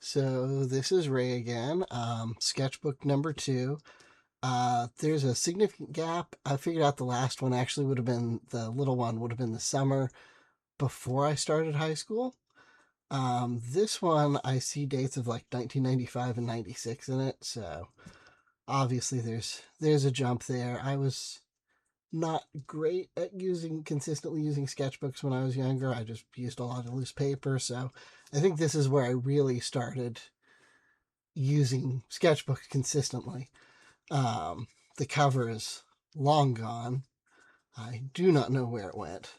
So this is Ray again, sketchbook number 2. There's a significant gap. I figured out the last one actually would have been, the little one would have been the summer before I started high school. This one I see dates of like 1995 and 96 in it, so obviously there's a jump there. I was not great at consistently using sketchbooks when I was younger. I just used a lot of loose paper, so I think this is where I really started using sketchbooks consistently. The cover is long gone. I do not know where it went.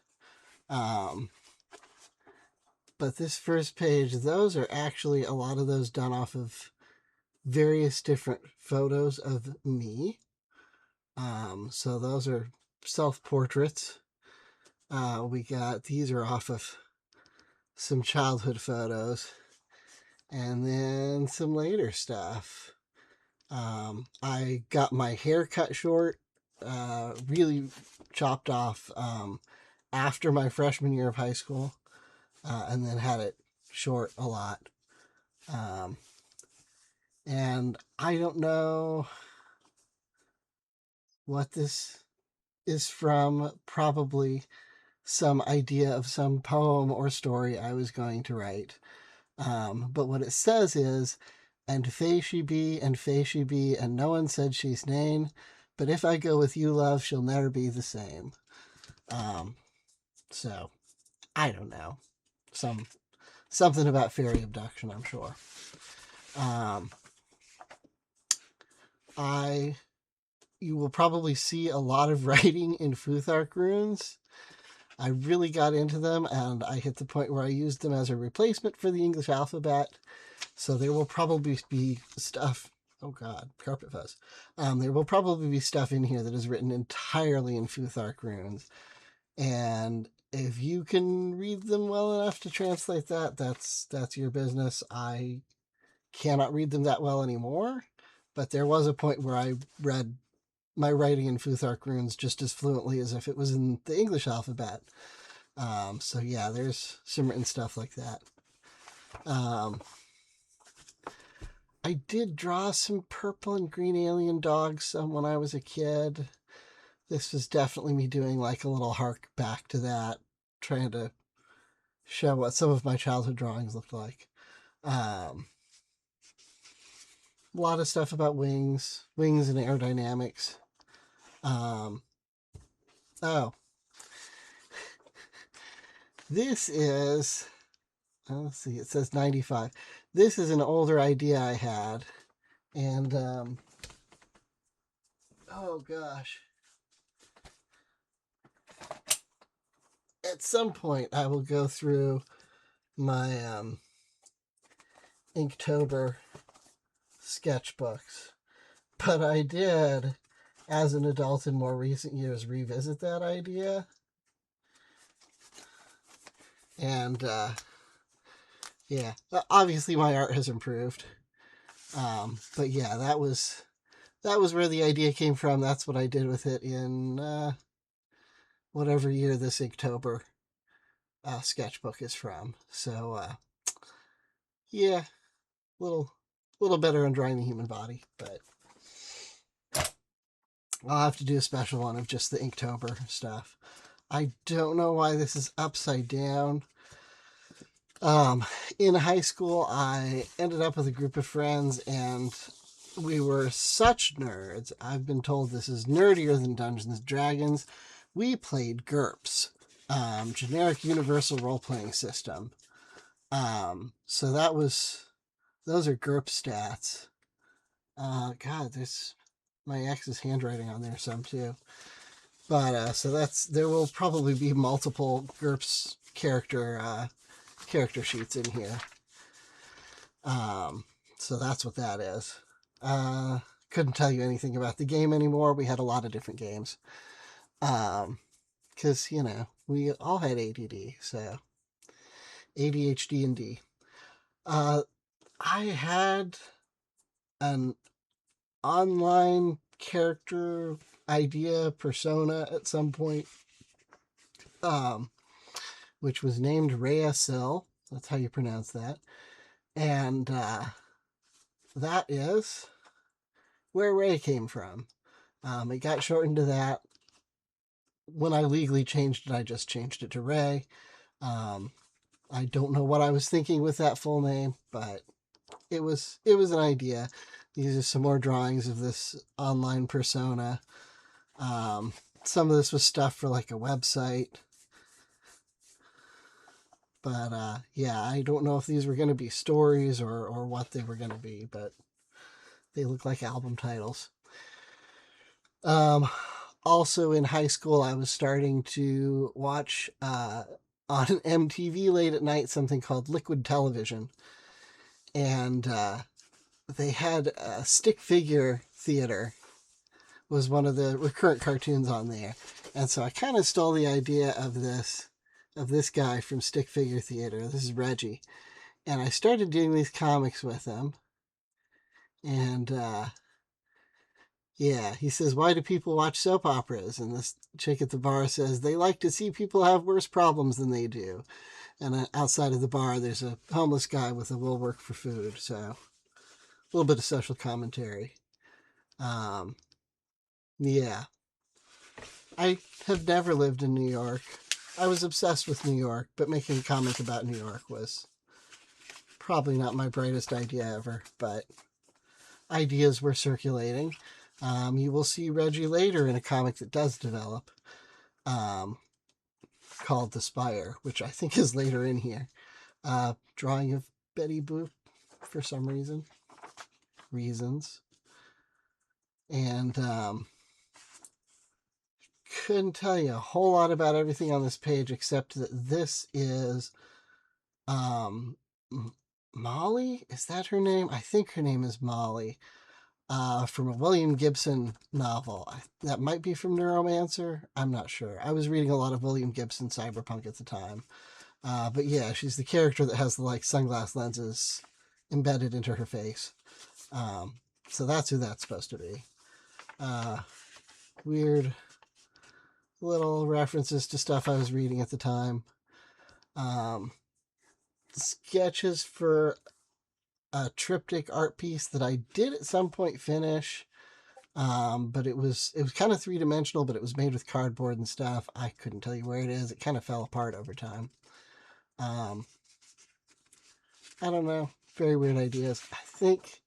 Um, but this first page, those are actually a lot of those done off of various different photos of me. So those are self-portraits. These are off of some childhood photos and then some later stuff. I got my hair cut short, really chopped off after my freshman year of high school, and then had it short a lot. And I don't know what this is from. Probably some idea of some poem or story I was going to write. But what it says is, and fey she be, and no one said she's nane, but if I go with you, love, she'll never be the same. So, I don't know. Something about fairy abduction, I'm sure. You will probably see a lot of writing in Futhark runes. I really got into them, and I hit the point where I used them as a replacement for the English alphabet. So there will probably be stuff. Oh God, carpet fuzz. There will probably be stuff in here that is written entirely in Futhark runes, and if you can read them well enough to translate that, that's your business. I cannot read them that well anymore, but there was a point where I read my writing in Futhark runes just as fluently as if it was in the English alphabet. So yeah, there's some written stuff like that. I did draw some purple and green alien dogs when I was a kid. This was definitely me doing like a little hark back to that, trying to show what some of my childhood drawings looked like. A lot of stuff about wings and aerodynamics. Oh, this is, let's see, it says 95. This is an older idea I had, and oh gosh. At some point, I will go through my Inktober sketchbooks. But I did, as an adult in more recent years, revisit that idea. And yeah, obviously my art has improved. But yeah, that was where the idea came from. That's what I did with it in whatever year this Inktober sketchbook is from. So yeah, little better on drawing the human body, but I'll have to do a special one of just the Inktober stuff. I don't know why this is upside down. In high school, I ended up with a group of friends, and we were such nerds. I've been told this is nerdier than Dungeons and Dragons. We played GURPS, generic universal role-playing system. So those are GURPS stats. God, there's my ex's handwriting on there some too. But so there will probably be multiple GURPS character sheets in here. So that's what that is. Couldn't tell you anything about the game anymore. We had a lot of different games. Because, we all had ADD, so ADHD and D. I had an online character idea persona at some point, which was named Rhea Sill. That's how you pronounce that. And that is where Ray came from. It got shortened to that. When I legally changed it, I just changed it to Ray. I don't know what I was thinking with that full name, but it was an idea. These are some more drawings of this online persona. Some of this was stuff for like a website. But yeah, I don't know if these were going to be stories or what they were going to be, but they look like album titles. Also in high school, I was starting to watch on MTV late at night something called Liquid Television. And they had a stick figure theater was one of the recurrent cartoons on there. And so I kind of stole the idea of this guy from Stick Figure Theater. This is Reggie. And I started doing these comics with him. And yeah, he says, "Why do people watch soap operas?" And this chick at the bar says, "They like to see people have worse problems than they do." And outside of the bar, there's a homeless guy with a will work for food. So a little bit of social commentary. Yeah. I have never lived in New York. I was obsessed with New York, but making a comment about New York was probably not my brightest idea ever, but ideas were circulating. You will see Reggie later in a comic that does develop, called The Spire, which I think is later in here. Drawing of Betty Boop for some reasons. And couldn't tell you a whole lot about everything on this page except that this is Molly. Is that her name? I think her name is Molly. From a William Gibson novel. That might be from Neuromancer. I'm not sure. I was reading a lot of William Gibson cyberpunk at the time. But yeah, she's the character that has the like sunglass lenses embedded into her face. So that's who that's supposed to be. Weird little references to stuff I was reading at the time. Sketches for a triptych art piece that I did at some point finish. But it was kind of three-dimensional, but it was made with cardboard and stuff. I couldn't tell you where it is. It kind of fell apart over time. I don't know. Very weird ideas. I think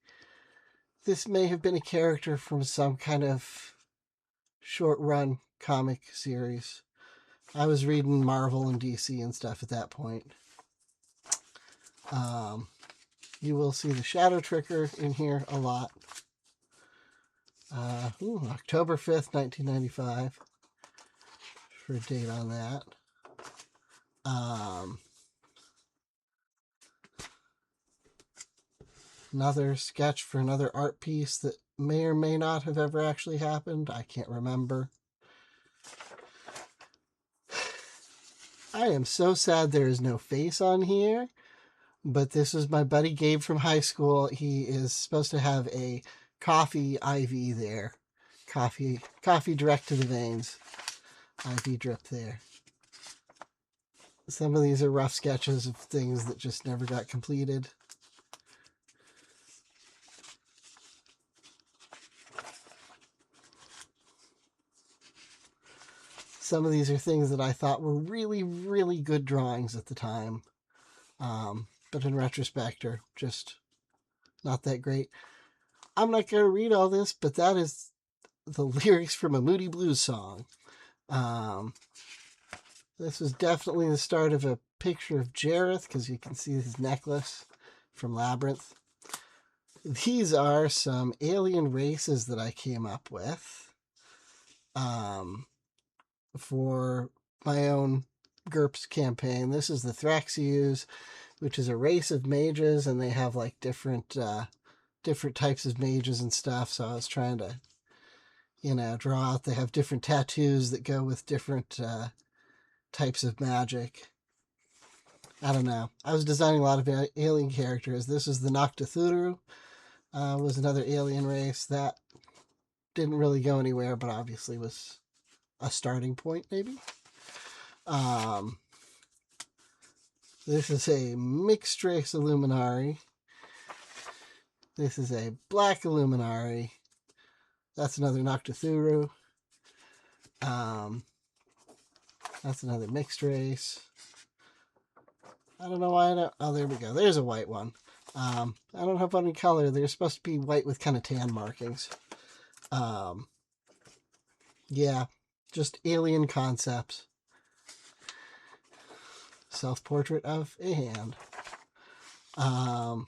this may have been a character from some kind of short-run comic series. I was reading Marvel and DC and stuff at that point. You will see the Shadow Tricker in here a lot. October 5th, 1995 for a date on that. Another sketch for another art piece that may or may not have ever actually happened. I can't remember. I am so sad there is no face on here, but this is my buddy Gabe from high school. He is supposed to have a coffee IV there. Coffee direct to the veins. IV drip there. Some of these are rough sketches of things that just never got completed. Some of these are things that I thought were really, really good drawings at the time. But in retrospect are just not that great. I'm not going to read all this, but that is the lyrics from a Moody Blues song. This was definitely the start of a picture of Jareth, because you can see his necklace from Labyrinth. These are some alien races that I came up with for my own GURPS campaign. This is the Thraxius, which is a race of mages, and they have like different types of mages and stuff. So I was trying to, draw out. They have different tattoos that go with different types of magic. I don't know. I was designing a lot of alien characters. This is the Noctithuru. Was another alien race that didn't really go anywhere, but obviously was a starting point, maybe. This is a mixed race Illuminari. This is a black Illuminari. That's another Noctithuru. That's another mixed race. I don't know why I don't... Oh, there we go. There's a white one. I don't have any color. They're supposed to be white with kind of tan markings. Yeah, just alien concepts. Self-portrait of a hand. Oh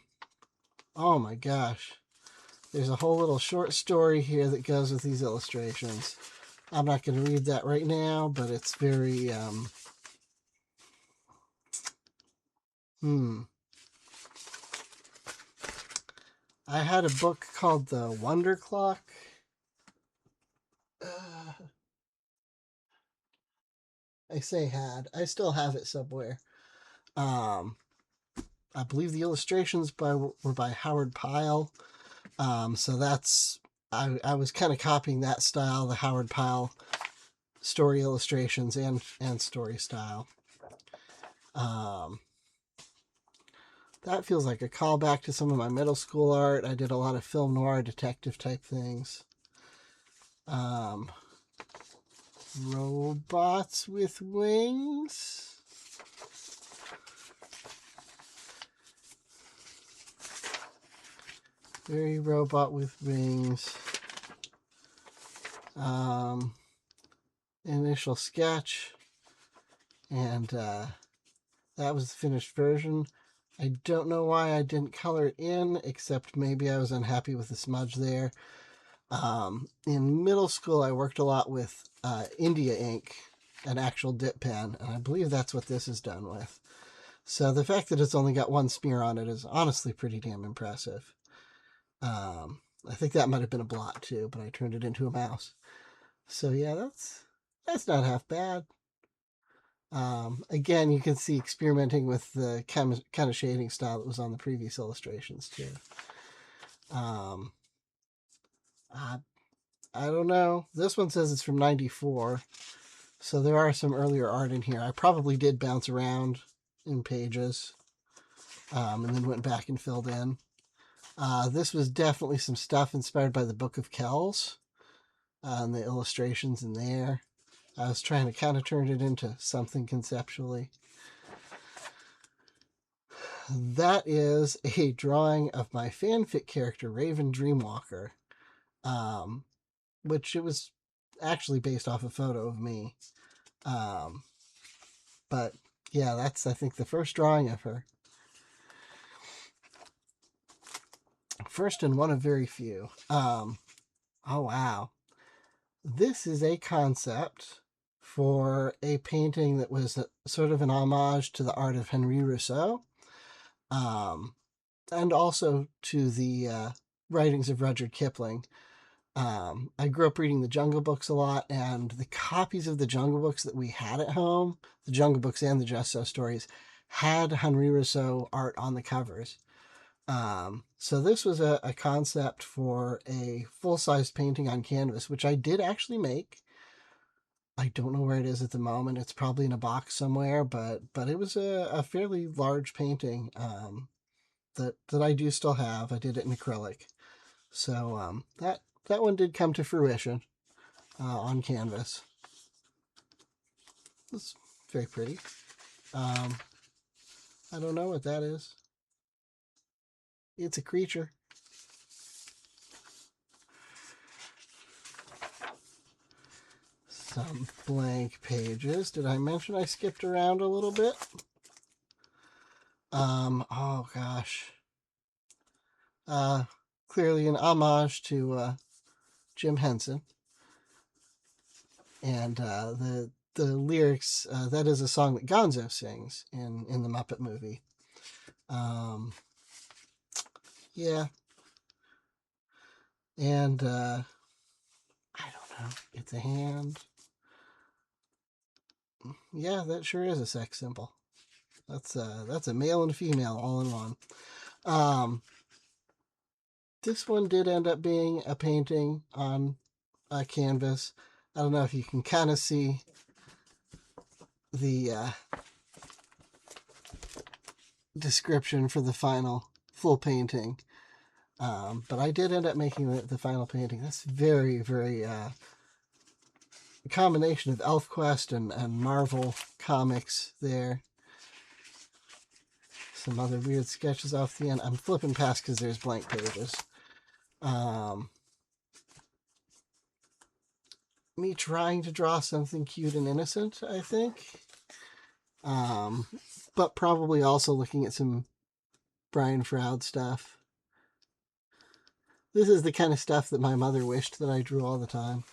my gosh. There's a whole little short story here that goes with these illustrations. I'm not going to read that right now, but it's very, I had a book called The Wonder Clock. I say had. I still have it somewhere. I believe the illustrations were by Howard Pyle. So that's... I was kind of copying that style, the Howard Pyle story illustrations and story style. That feels like a callback to some of my middle school art. I did a lot of film noir detective type things. Robots with wings. Very robot with wings. Initial sketch. And that was the finished version. I don't know why I didn't color it in, except maybe I was unhappy with the smudge there. In middle school, I worked a lot with India ink, an actual dip pen, and I believe that's what this is done with. So the fact that it's only got one smear on it is honestly pretty damn impressive. I think that might have been a blot too, but I turned it into a mouse. So yeah, that's not half bad. Again, you can see experimenting with the kind of shading style that was on the previous illustrations too. I don't know. This one says it's from 94. So there are some earlier art in here. I probably did bounce around in pages and then went back and filled in. This was definitely some stuff inspired by the Book of Kells and the illustrations in there. I was trying to kind of turn it into something conceptually. That is a drawing of my fanfic character, Raven Dreamwalker, which it was actually based off a photo of me. But yeah, that's, I think, the first drawing of her. First and one of very few. Oh, wow. This is a concept for a painting that was sort of an homage to the art of Henri Rousseau, and also to the writings of Rudyard Kipling. I grew up reading the Jungle Books a lot, and the copies of the Jungle Books that we had at home, the Jungle Books and the Just So stories, had Henri Rousseau art on the covers. So this was a concept for a full-size painting on canvas, which I did actually make. I don't know where it is at the moment. It's probably in a box somewhere, but it was a fairly large painting that I do still have. I did it in acrylic. So that one did come to fruition on canvas. It's very pretty. I don't know what that is. It's a creature. Some blank pages. Did I mention I skipped around a little bit? Oh gosh. Clearly an homage to Jim Henson. And the lyrics, that is a song that Gonzo sings in the Muppet movie. Yeah. And I don't know. It's a hand. Yeah, that sure is a sex symbol. That's a male and a female all in one. This one did end up being a painting on a canvas. I don't know if you can kind of see the description for the final full painting. But I did end up making the final painting. That's very, very a combination of ElfQuest and Marvel comics there. Some other weird sketches off the end. I'm flipping past because there's blank pages. Me trying to draw something cute and innocent, I think. But probably also looking at some Brian Froud stuff. This is the kind of stuff that my mother wished that I drew all the time.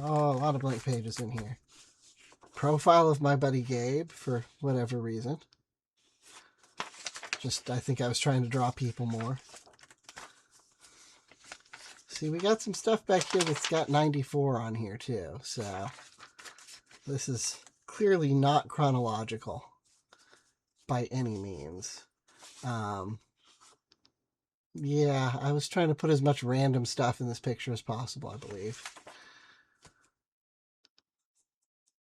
Oh, a lot of blank pages in here. Profile of my buddy Gabe, for whatever reason. Just, I think I was trying to draw people more. See, we got some stuff back here that's got 94 on here, too. So, this is clearly not chronological by any means. Yeah, I was trying to put as much random stuff in this picture as possible, I believe.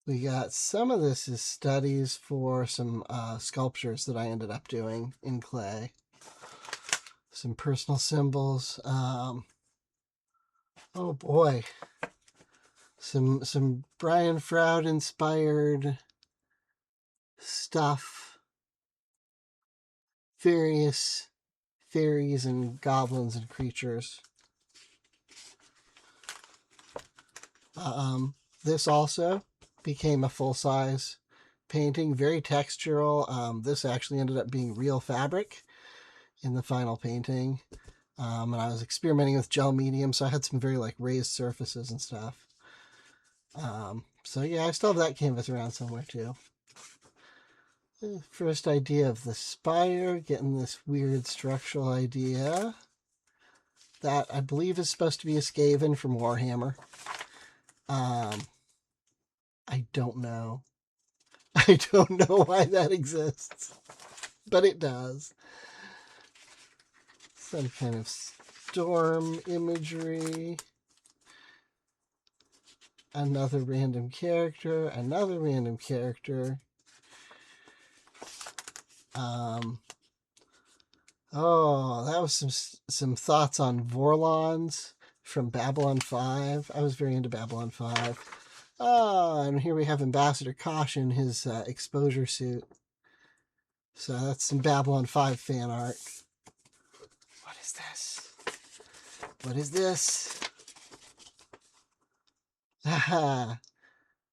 We got some of this is studies for some sculptures that I ended up doing in clay. Some personal symbols. Oh boy. Some Brian Froud inspired stuff. Various fairies and goblins and creatures. This also became a full-size painting, very textural. This actually ended up being real fabric in the final painting. And I was experimenting with gel medium, so I had some very like raised surfaces and stuff. So yeah, I still have that canvas around somewhere too. First idea of the spire, getting this weird structural idea. That I believe is supposed to be a Skaven from Warhammer. I don't know. I don't know why that exists, but it does. Some kind of storm imagery. Another random character. Another random character. Oh, that was some thoughts on Vorlons from Babylon 5. I was very into Babylon 5. Oh, and here we have Ambassador Kosh in his exposure suit. So that's some Babylon 5 fan art. What is this? What is this? Haha.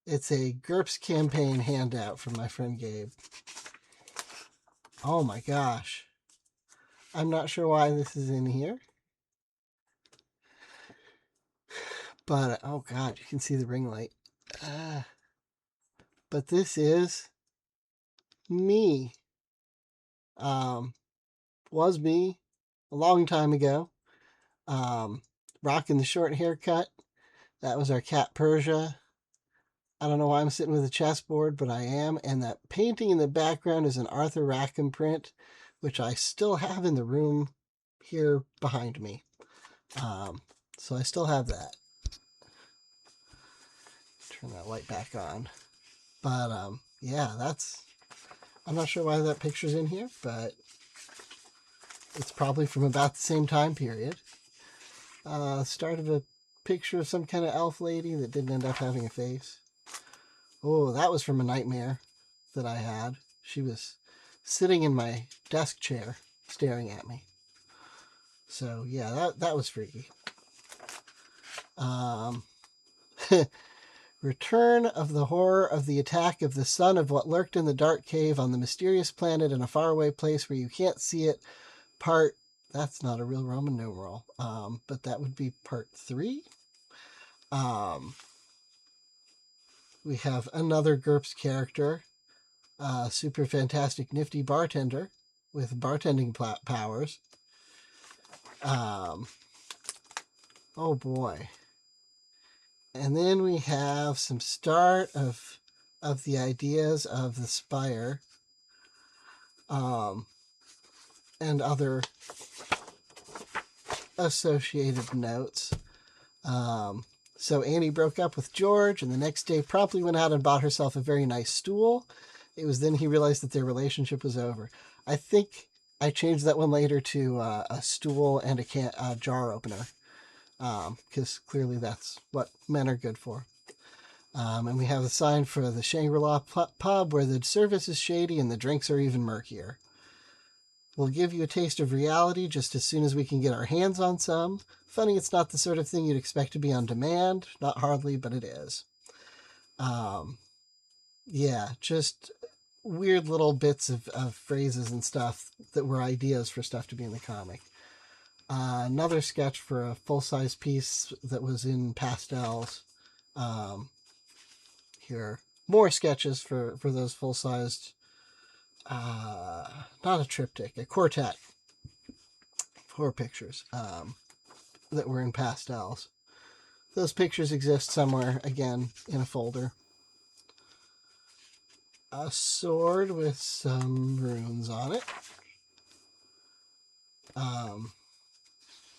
It's a GURPS campaign handout from my friend Gabe. Oh my gosh. I'm not sure why this is in here. But, oh god, you can see the ring light. But this is me. Was me a long time ago. Rocking the short haircut. That was our cat Persia. I don't know why I'm sitting with a chessboard, but I am. And that painting in the background is an Arthur Rackham print, which I still have in the room here behind me. So I still have that. Turn that light back on. But yeah, that's... I'm not sure why that picture's in here, but it's probably from about the same time period. Start of a picture of some kind of elf lady that didn't end up having a face. Oh, that was from a nightmare that I had. She was sitting in my desk chair staring at me. So yeah, that was freaky. Return of the horror of the attack of the son of what lurked in the dark cave on the mysterious planet in a faraway place where you can't see it. Part, that's not a real Roman numeral, but that would be part 3. We have another GURPS character, super fantastic nifty bartender with bartending powers. Oh boy. And then we have some start of the ideas of the spire, and other associated notes. So Annie broke up with George, and the next day promptly went out and bought herself a very nice stool. It was then he realized that their relationship was over. I think I changed that one later to a stool and a jar opener, because clearly that's what men are good for. And we have a sign for the Shangri-La pub where the service is shady and the drinks are even murkier. We'll give you a taste of reality just as soon as we can get our hands on some. Funny, it's not the sort of thing you'd expect to be on demand. Not hardly, but it is. Yeah, just weird little bits of phrases and stuff that were ideas for stuff to be in the comic. Another sketch for a full-size piece that was in pastels. Here, more sketches for those full-sized, not a triptych, a quartet. 4 pictures that were in pastels. Those pictures exist somewhere, again, in a folder. A sword with some runes on it.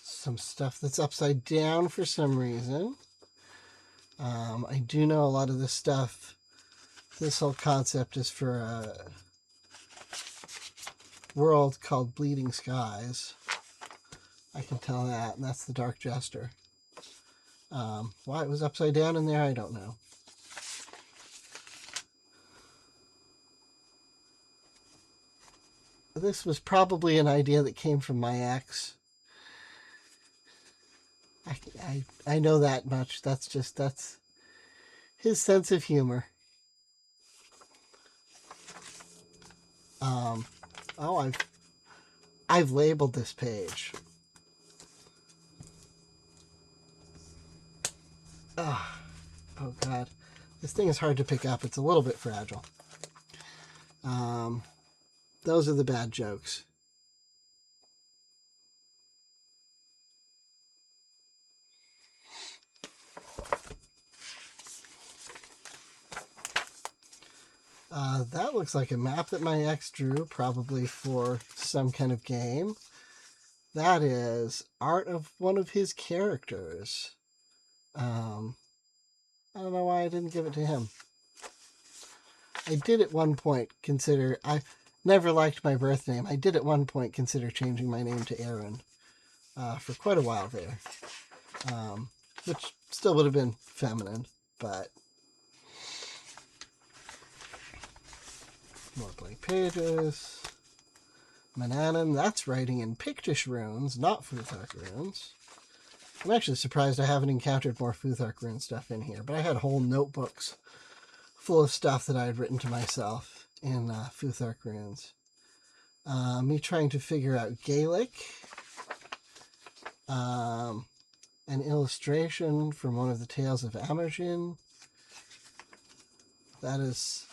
Some stuff that's upside down for some reason. I do know a lot of this stuff. This whole concept is for a world called Bleeding Skies. I can tell that, and that's the Dark Jester. Why it was upside down in there, I don't know. This was probably an idea that came from my ex. I know that much. That's his sense of humor. Oh, I've labeled this page. Oh God, this thing is hard to pick up. It's a little bit fragile. Those are the bad jokes. That looks like a map that my ex drew, probably for some kind of game. That is art of one of his characters. I don't know why I didn't give it to him. I did at one point consider... I never liked my birth name. I did at one point consider changing my name to Aaron for quite a while there. Which still would have been feminine, but... More blank pages. Manannan, that's writing in Pictish runes, not Futhark runes. I'm actually surprised I haven't encountered more Futhark rune stuff in here, but I had whole notebooks full of stuff that I had written to myself in Futhark runes. Me trying to figure out Gaelic. An illustration from one of the Tales of Amergin. That is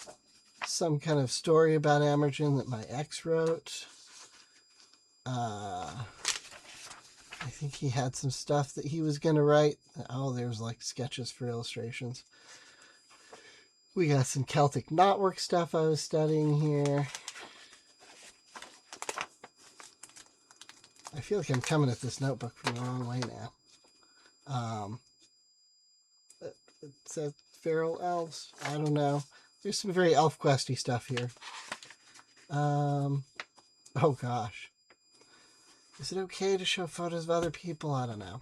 some kind of story about Amergin that my ex wrote. I think he had some stuff that he was going to write. Oh, there's like sketches for illustrations. We got some Celtic knotwork stuff I was studying here. I feel like I'm coming at this notebook from the wrong way now. It says feral elves. I don't know. There's some very ElfQuesty stuff here. Oh gosh. Is it okay to show photos of other people? I don't know.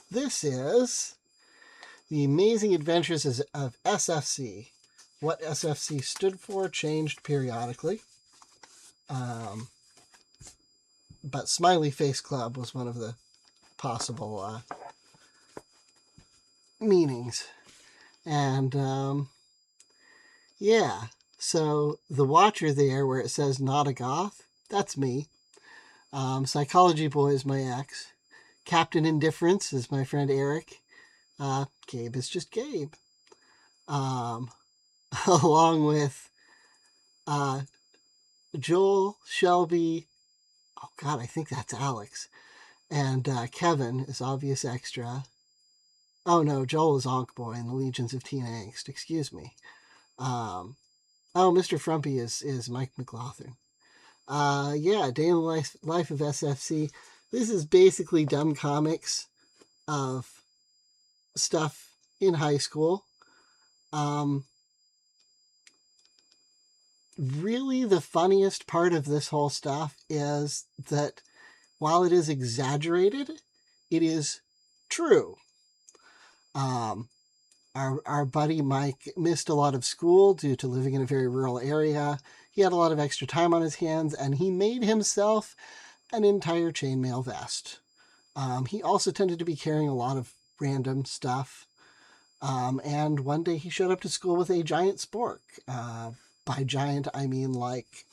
This is The Amazing Adventures of SFC. What SFC stood for changed periodically. But Smiley Face Club was one of the possible meanings. And yeah, so the Watcher there where it says not a goth, that's me. Psychology Boy is my ex. Captain Indifference is my friend Eric. Gabe is just Gabe. Along with Joel, Shelby, oh God, I think that's Alex. And Kevin is Obvious Extra. Oh no, Joel is Onk Boy in the Legions of Teen Angst, excuse me. Oh, Mr. Frumpy is Mike McLaughlin. Yeah, Day in the Life of SFC. This is basically dumb comics of stuff in high school. really the funniest part of this whole stuff is that while it is exaggerated, it is true. Our buddy Mike missed a lot of school due to living in a very rural area. He had a lot of extra time on his hands, and he made himself an entire chainmail vest. He also tended to be carrying a lot of random stuff. And one day he showed up to school with a giant spork. By giant, I mean like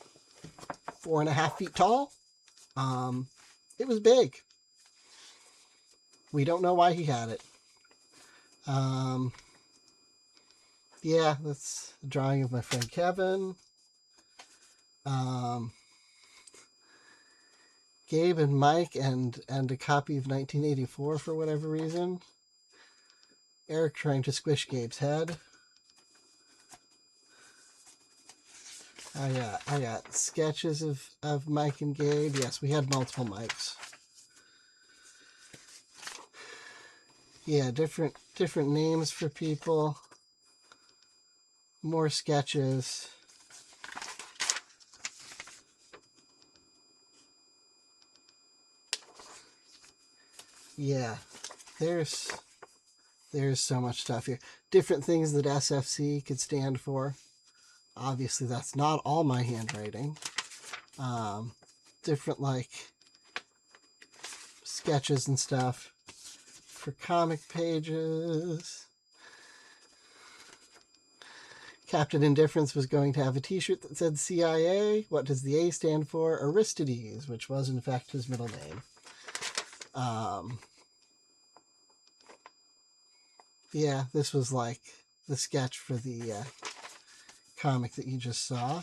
4.5 feet tall. It was big. We don't know why he had it. Yeah, that's a drawing of my friend Kevin. Gabe and Mike and a copy of 1984 for whatever reason. Eric trying to squish Gabe's head. I got sketches of Mike and Gabe. Yes, we had multiple Mikes. Yeah, different names for people. More sketches. Yeah, there's so much stuff here. Different things that SFC could stand for. Obviously, that's not all my handwriting. Different, like, sketches and stuff for comic pages. Captain Indifference was going to have a t-shirt that said CIA. What does the A stand for? Aristides, which was, in fact, his middle name. Yeah, this was like the sketch for the comic that you just saw.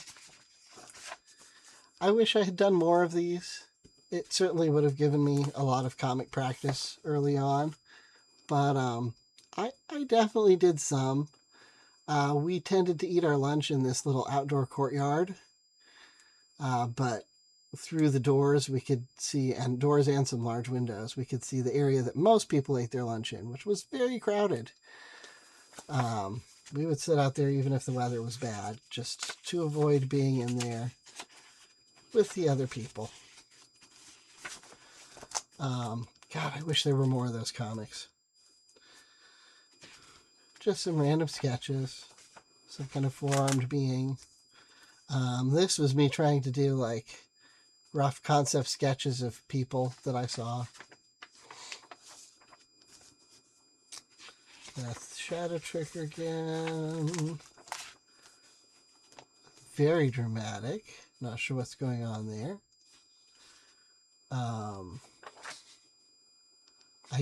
I wish I had done more of these. It certainly would have given me a lot of comic practice early on. But I definitely did some. We tended to eat our lunch in this little outdoor courtyard. But through the doors we could see, and doors and some large windows, we could see the area that most people ate their lunch in, which was very crowded. We would sit out there even if the weather was bad, just to avoid being in there with the other people. God, I wish there were more of those comics. Just some random sketches, some kind of four-armed being. This was me trying to do like rough concept sketches of people that I saw. That's Shadow Trick again. Very dramatic. Not sure what's going on there. I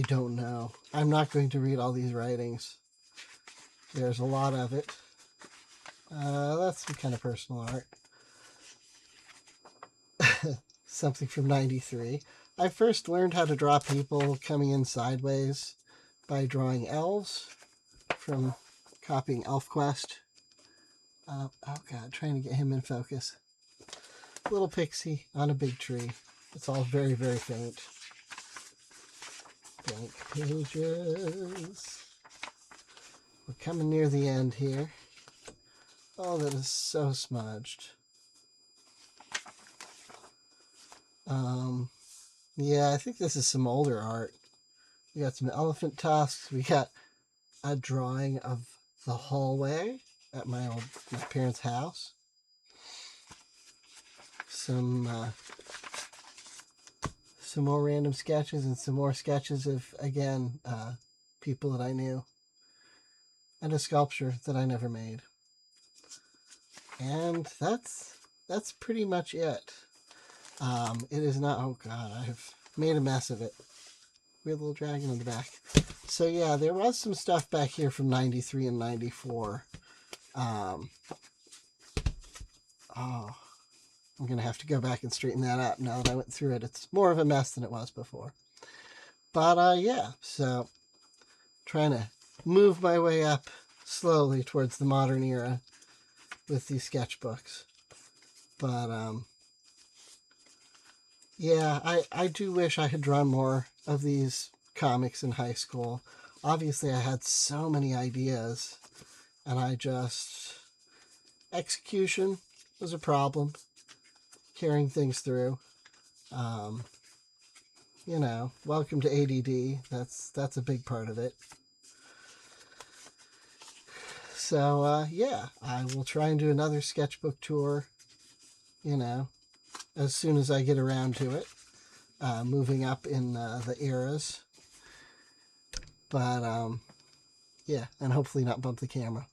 don't know. I'm not going to read all these writings. There's a lot of it. That's some kind of personal art. Something from 93. I first learned how to draw people coming in sideways by drawing elves from copying ElfQuest. Oh God, trying to get him in focus. Little pixie on a big tree. It's all very, very faint. Blank pages. We're coming near the end here. Oh, that is so smudged. Yeah, I think this is some older art. We got some elephant tusks. We got a drawing of the hallway at my parents' house. Some more random sketches and some more sketches of, again, people that I knew. And a sculpture that I never made. And that's pretty much it. It is not, oh God, I have made a mess of it. Weird little dragon in the back. So yeah, there was some stuff back here from 93 and 94. Oh, I'm going to have to go back and straighten that up now that I went through it. It's more of a mess than it was before. But yeah, so trying to move my way up slowly towards the modern era with these sketchbooks. But yeah, I do wish I had drawn more of these comics in high school. Obviously, I had so many ideas, and I just... execution was a problem carrying things through. You know, welcome to ADD. That's a big part of it. So yeah, I will try and do another sketchbook tour, you know, as soon as I get around to it, moving up in the eras. But yeah, and hopefully not bump the camera.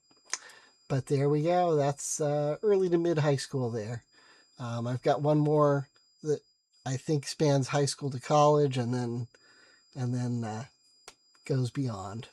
But there we go. That's early to mid high school there. I've got one more that I think spans high school to college, and then goes beyond.